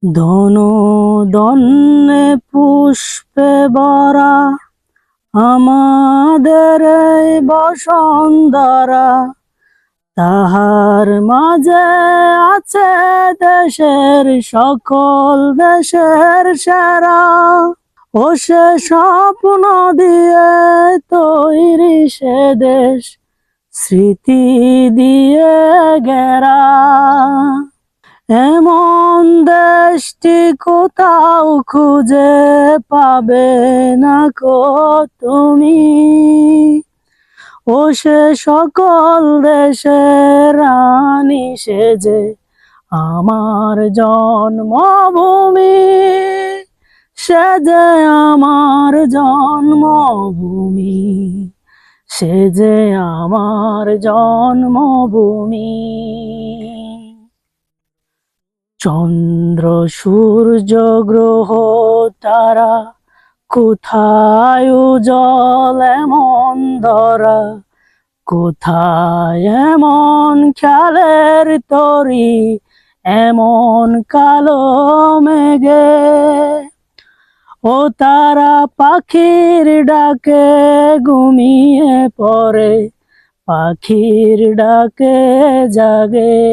ধন দন্যে পুষ্পে ভরা আমাদের এই বসুন্ধরা, তাহার মাঝে আছে দেশের সকল দেশের সেরা। ও সে স্বপ্ন দিয়ে তৈরি সে দেশ, স্মৃতি দিয়ে ঘেরা। এমন দেশটি কোথাও খুঁজে পাবে না কো তুমি। ও সে সকল দেশের রানী সেজে আমার জন্মভূমি, সে যে আমার জন্মভূমি, সে যে আমার জন্মভূমি। চন্দ্র সূর্য গ্রহ তারা কোথায় উজ্জ্বল এমন ধরা, কোথায় এমন খেলের তরি এমন কালো মেঘে। ও তারা পাখির ডাকে ঘুমিয়ে পড়ে, পাখির ডাকে জাগে।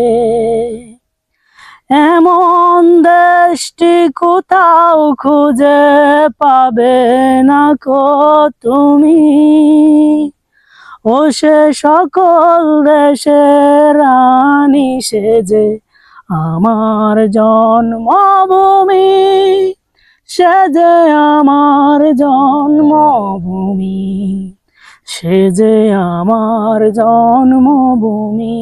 এমন দেশটি কোথাও খুঁজে পাবে না কো তুমি। ও সে সকল দেশের রানী সেজে আমার জন্মভূমি, সে যে আমার জন্মভূমি, সে যে আমার জন্মভূমি।